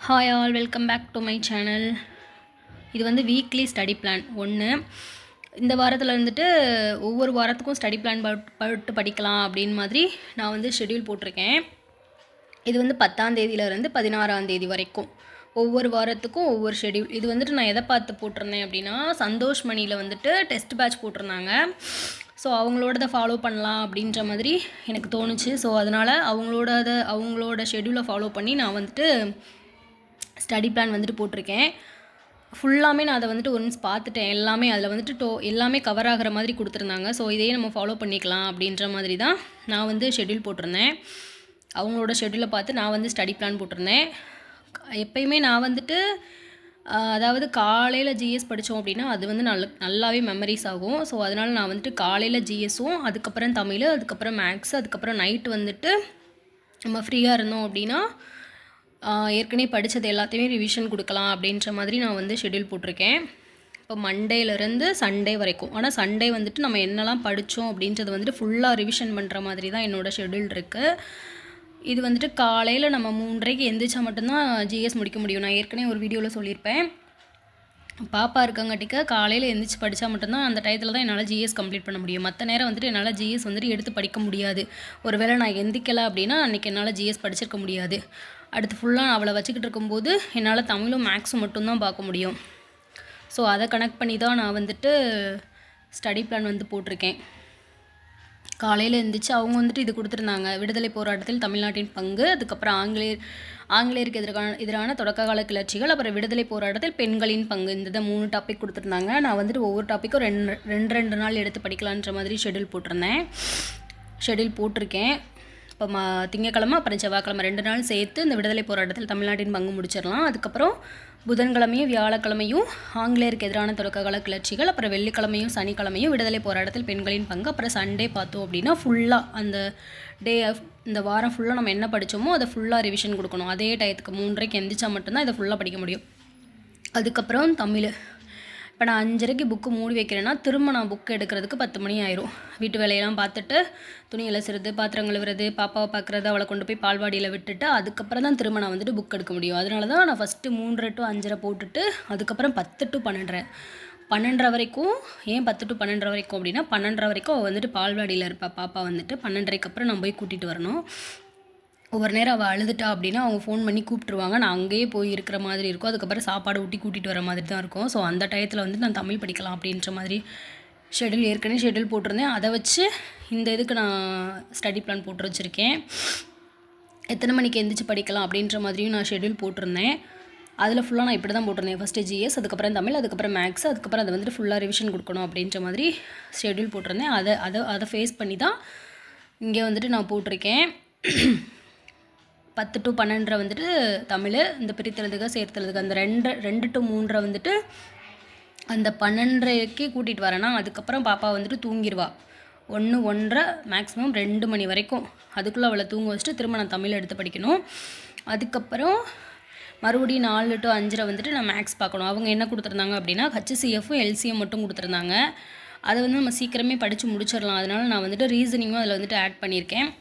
Hi all, welcome back to my channel. இது வந்து weekly study plan ஒன்று. இந்த வாரத்தில் வந்துட்டு ஒவ்வொரு வாரத்துக்கும் ஸ்டடி பிளான் போட்டு படிக்கலாம் அப்படின்னு மாதிரி நான் வந்து ஷெட்யூல் போட்டிருக்கேன். இது வந்து 10ஆம் தேதியிலேருந்து 16ஆம் தேதி வரைக்கும் ஒவ்வொரு வாரத்துக்கும் ஒவ்வொரு ஷெட்யூல். இது வந்துட்டு நான் எதை பார்த்து போட்டிருந்தேன் அப்படின்னா, சந்தோஷ் மணியில் வந்துட்டு டெஸ்ட் பேட்ச் போட்டிருந்தாங்க. ஸோ அவங்களோடதை ஃபாலோ பண்ணலாம் அப்படின்ற மாதிரி எனக்கு தோணுச்சு. ஸோ அதனால் அவங்களோட ஷெட்யூலை ஃபாலோ பண்ணி நான் வந்துட்டு ஸ்டடி பிளான் வந்துட்டு போட்டிருக்கேன். ஃபுல்லாமே நான் அதை வந்துட்டு ஒன்ஸ் பார்த்துட்டேன். எல்லாமே அதில் வந்துட்டு எல்லாமே கவர் ஆகிற மாதிரி கொடுத்துருந்தாங்க. ஸோ இதையே நம்ம ஃபாலோ பண்ணிக்கலாம் அப்படின்ற மாதிரி தான் நான் வந்து ஷெட்யூல் போட்டிருந்தேன். அவங்களோட ஷெட்யூலை பார்த்து நான் வந்து ஸ்டடி பிளான் போட்டிருந்தேன். எப்பயுமே நான் வந்துட்டு அதாவது காலையில் ஜிஎஸ் படித்தோம் அப்படின்னா அது வந்து நல்லாவே மெமரிஸ் ஆகும். ஸோ அதனால் நான் வந்துட்டு காலையில் ஜிஎஸும், அதுக்கப்புறம் தமிழ், அதுக்கப்புறம் மேக்ஸ், அதுக்கப்புறம் நைட்டு வந்துட்டு நம்ம ஃப்ரீயாக இருந்தோம் அப்படின்னா ஏற்கனவே படித்தது எல்லாத்தையுமே ரிவிஷன் கொடுக்கலாம் அப்படின்ற மாதிரி நான் வந்து ஷெட்யூல் போட்டிருக்கேன். இப்போ மண்டேலேருந்து சண்டே வரைக்கும். ஆனால் சண்டே வந்துட்டு நம்ம என்னெல்லாம் படித்தோம் அப்படின்றது வந்துட்டு ஃபுல்லாக ரிவிஷன் பண்ணுற மாதிரி தான் என்னோடய ஷெட்யூல் இருக்குது. இது வந்துட்டு காலையில் நம்ம 3:30க்கு எந்திரிச்சா மட்டும்தான் ஜிஎஸ் முடிக்க முடியும். நான் ஏற்கனவே ஒரு வீடியோவில் சொல்லியிருப்பேன். பாப்பா இருக்கங்காட்டிக்க காலையில் எந்திரிச்சு படித்தா மட்டும்தான் அந்த டயத்தில் தான் என்னால் ஜிஎஸ் கம்ப்ளீட் பண்ண முடியும். மற்ற நேரம் வந்துட்டு என்னால் ஜிஎஸ் வந்துட்டு எடுத்து படிக்க முடியாது. ஒரு வேளை நான் எந்திக்கலை அப்படின்னா அன்றைக்கி என்னால் ஜிஎஸ் படிச்சிருக்க முடியாது. அடுத்து ஃபுல்லாக அவளை வச்சுக்கிட்டு இருக்கும்போது என்னால் தமிழும் மேக்ஸும் மட்டும்தான் பார்க்க முடியும். ஸோ அதை கனெக்ட் பண்ணி தான் நான் வந்துட்டு ஸ்டடி பிளான் வந்து போட்டிருக்கேன். காலையில் எழுந்திரிச்சு அவங்க வந்துட்டு இது கொடுத்துருந்தாங்க, விடுதலை போராட்டத்தில் தமிழ்நாட்டின் பங்கு, அதுக்கப்புறம் ஆங்கிலேயருக்கு எதிரான தொடக்க கால கிளர்ச்சிகள், அப்புறம் விடுதலை போராட்டத்தில் பெண்களின் பங்கு, இந்த 3 டாபிக் கொடுத்துருந்தாங்க. நான் வந்துட்டு ஒவ்வொரு டாப்பிக்கும் ரெண்டு நாள் எடுத்து படிக்கலான்ற மாதிரி ஷெட்யூல் போட்டிருக்கேன். இப்போ திங்கக்கிழமை அப்புறம் செவ்வாய்க்கிழமை 2 நாள் சேர்த்து இந்த விடுதலை போராட்டத்தில் தமிழ்நாட்டின் பங்கு முடிச்சிடலாம். அதுக்கப்புறம் புதன்கிழமையும் வியாழக்கிழமையும் ஆங்கிலேயருக்கு எதிரான தொடக்க கால கிளர்ச்சிகள், அப்புறம் வெள்ளிக்கிழமையும் சனிக்கிழமையும் விடுதலை போராட்டத்தில் பெண்களின் பங்கு, அப்புறம் சண்டே பார்த்தோம் அப்படின்னா ஃபுல்லாக அந்த இந்த வாரம் ஃபுல்லாக நம்ம என்ன படித்தோமோ அதை ஃபுல்லாக ரிவிஷன் கொடுக்கணும். அதே டயத்துக்கு 3:30க்கு எந்திரிச்சா மட்டும்தான் இதை ஃபுல்லாக படிக்க முடியும். அதுக்கப்புறம் தமிழ். இப்போ நான் 5:30க்கு புக்கு மூடி வைக்கிறேன்னா திரும்ப நான் புக்கு எடுக்கிறதுக்கு 10 மணி ஆயிரும். வீட்டு வேலையெல்லாம் பார்த்துட்டு துணி இலசுறது, பாத்திரம் கழுவுறது, பாப்பாவை பார்க்குறது, அவளை கொண்டு போய் பால்வாடியில் விட்டுட்டு அதுக்கப்புறம் தான் திரும்ப நான் வந்துட்டு புக் எடுக்க முடியும். அதனால தான் நான் ஃபஸ்ட்டு 3:30 to 5:30 போட்டுட்டு அதுக்கப்புறம் 10 to 12:30 வரைக்கும். ஏன் 10 to 12:30 வரைக்கும் அப்படின்னா 12:30 வரைக்கும் அவள் வந்துட்டு பால்வாடியில் இருப்பாள். பாப்பா வந்துட்டு 12:30க்கு அப்புறம் நான் போய் கூட்டிகிட்டு வரணும். ஒவ்வொரு நேரம் அவள் அழுதுட்டா அப்படின்னா அவங்க ஃபோன் பண்ணி கூப்பிட்ருவாங்க. நான் அங்கேயே போய் இருக்கிற மாதிரி இருக்கும். அதுக்கப்புறம் சாப்பாடு ஊட்டி கூட்டிகிட்டு வர மாதிரி தான் இருக்கும். ஸோ அந்த டயத்தில் வந்து நான் தமிழ் படிக்கலாம் அப்படின்ற மாதிரி ஏற்கனவே ஷெட்யூல் போட்டிருந்தேன். அதை வச்சு இந்த இதுக்கு நான் ஸ்டடி பிளான் போட்டு வச்சுருக்கேன். எத்தனை மணிக்கு எந்திரிச்சு படிக்கலாம் அப்படின்ற மாதிரியும் நான் ஷெட்யூல் போட்டிருந்தேன். அதில் ஃபுல்லாக நான் இப்படி தான் போட்டிருந்தேன். ஃபஸ்ட்டு ஜிஎஸ், அதுக்கப்புறம் தமிழ், அதுக்கப்புறம் மேக்ஸ், அதுக்கப்புறம் அதை வந்துட்டு ஃபுல்லாக ரிவிஷன் கொடுக்கணும் அப்படின்ற மாதிரி ஷெட்யூல் போட்டிருந்தேன். அதை ஃபேஸ் பண்ணி தான் இங்கே வந்துட்டு நான் போட்டிருக்கேன். 10 to 12:30 வந்துட்டு தமிழ், இந்த பிரித்தெழுதுக சேர்த்தெழுதுக அந்த 2 to 3 வந்துட்டு அந்த 12:30க்கு கூட்டிகிட்டு வரேன்னா அதுக்கப்புறம் பாப்பா வந்துட்டு தூங்கிடுவா. 1, 1:30 மேக்ஸிமம் 2 மணி வரைக்கும். அதுக்குள்ளே அவளை தூங்க வச்சுட்டு திரும்ப நான் தமிழ் எடுத்து படிக்கணும். அதுக்கப்புறம் மறுபடியும் 4 to 5:30 வந்துட்டு நான் மேக்ஸ் பார்க்கணும். அவங்க என்ன கொடுத்துருந்தாங்க அப்படின்னா ஹச்சிசிஎஃப்பும் எல்சிஎம் மட்டும் கொடுத்துருந்தாங்க. அதை வந்து நம்ம சீக்கிரமே படித்து முடிச்சிடலாம். அதனால் நான் வந்துட்டு ரீசனிங்கும் அதில் வந்துட்டு ஆட் பண்ணியிருக்கேன்.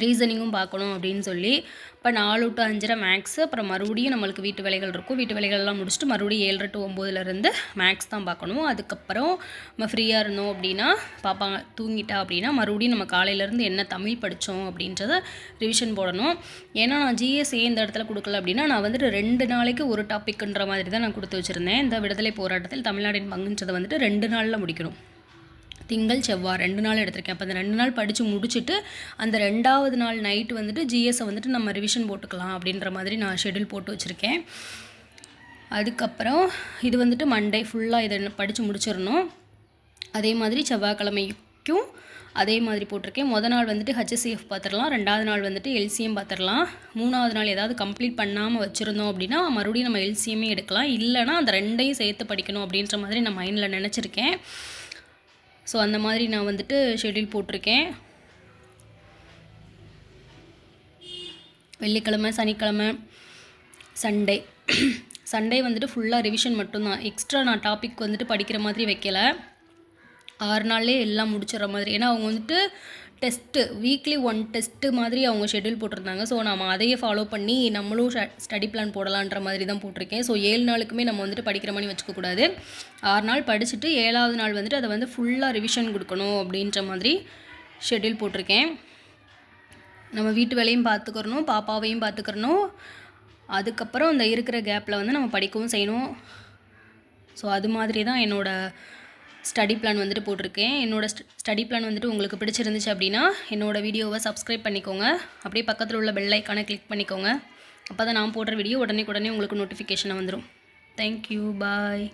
ரீசனிங்கும் பார்க்கணும் அப்படின்னு சொல்லி. இப்போ 4 to 5:30 மேக்ஸு, அப்புறம் மறுபடியும் நம்மளுக்கு வீட்டு வேலைகள் இருக்கும். வீட்டு வேலைகள்லாம் முடிச்சுட்டு மறுபடியும் 7:30 to 9:00 மேக்ஸ் தான் பார்க்கணும். அதுக்கப்புறம் நம்ம ஃப்ரீயாக இருந்தோம் அப்படின்னா பாப்பா தூங்கிட்டா அப்படின்னா மறுபடியும் நம்ம காலையிலேருந்து என்ன தமிழ் படித்தோம் அப்படின்றத ரிவிஷன் போடணும். ஏன்னா நான் ஜிஎஸ்ஏ இந்த இடத்துல கொடுக்கல அப்படின்னா நான் வந்துட்டு 2 நாளைக்கு ஒரு டாப்பிக்ன்ற மாதிரி தான் நான் கொடுத்து வச்சுருந்தேன். இந்த விடுதலை போராட்டத்தில் தமிழ்நாட்டின் பங்குன்றதை வந்துட்டு 2 நாளில் முடிக்கணும். திங்கள் செவ்வாய் 2 நாள் எடுத்திருக்கேன். அப்போ அந்த 2 நாள் படித்து முடிச்சுட்டு அந்த 2வது நாள் நைட்டு வந்துட்டு ஜிஎஸை வந்துட்டு நம்ம ரிவிஷன் போட்டுக்கலாம் அப்படின்ற மாதிரி நான் ஷெட்யூல் போட்டு வச்சுருக்கேன். அதுக்கப்புறம் இது வந்துட்டு மண்டே ஃபுல்லாக இதை படித்து முடிச்சிடணும். அதே மாதிரி செவ்வாய்க்கிழமைக்கும் அதே மாதிரி போட்டிருக்கேன். நாள் வந்துட்டு ஹச்சிசிஎஃப் பார்த்துடலாம், 2வது நாள் வந்துட்டு எல்சிஎம் பார்த்துடலாம், 3வது நாள் ஏதாவது கம்ப்ளீட் பண்ணாமல் வச்சுருந்தோம் அப்படின்னா மறுபடியும் நம்ம எல்சிஎம்மே எடுக்கலாம். இல்லைனா அந்த 2ஐயும் சேர்த்து படிக்கணும் அப்படின்ற மாதிரி நான் மைண்டில் நினச்சிருக்கேன். ஸோ அந்த மாதிரி நான் வந்துட்டு ஷெட்யூல் போட்டிருக்கேன். வெள்ளிக்கிழமை, சனிக்கிழமை, சண்டே வந்துட்டு ஃபுல்லாக ரிவிஷன் மட்டும்தான். எக்ஸ்ட்ரா நான் டாபிக் வந்துட்டு படிக்கிற மாதிரி வைக்கலை. 6 நாள்லேயே எல்லாம் முடிச்சிடுற மாதிரி. ஏன்னா அவங்க வந்துட்டு டெஸ்ட்டு வீக்லி 1 டெஸ்ட்டு மாதிரி அவங்க ஷெட்யூல் போட்டிருந்தாங்க. ஸோ நம்ம அதையே ஃபாலோ பண்ணி நம்மளும் ஸ்டடி பிளான் போடலான்ற மாதிரி தான் போட்டிருக்கேன். ஸோ 7 நாளுக்குமே நம்ம வந்துட்டு படிக்கிற மாதிரி வச்சுக்கக்கூடாது. 6 நாள் படிச்சுட்டு 7வது நாள் வந்துட்டு அதை வந்து ஃபுல்லாக ரிவிஷன் கொடுக்கணும் அப்படின்ற மாதிரி ஷெட்யூல் போட்டிருக்கேன். நம்ம வீட்டு வேலையும் பார்த்துக்கிறணும், பாப்பாவையும் பார்த்துக்கிறணும். அதுக்கப்புறம் இந்த இருக்கிற கேப்பில் வந்து நம்ம படிக்கவும் செய்யணும். ஸோ அது மாதிரி தான் என்னோடய ஸ்டடி பிளான் வந்துட்டு போட்டிருக்கேன். என்னோடய ஸ்டடி பிளான் வந்துட்டு உங்களுக்கு பிடிச்சிருந்துச்சு அப்படின்னா என்னோடய வீடியோவை சப்ஸ்கிரைப் பண்ணிக்கோங்க. அப்படியே பக்கத்தில் உள்ள பெல் ஐக்கானை கிளிக் பண்ணிக்கோங்க. அப்போ தான் நான் போடுற வீடியோ உடனே உங்களுக்கு நோட்டிஃபிகேஷனாக வந்துடும். தேங்க்யூ, பாய்.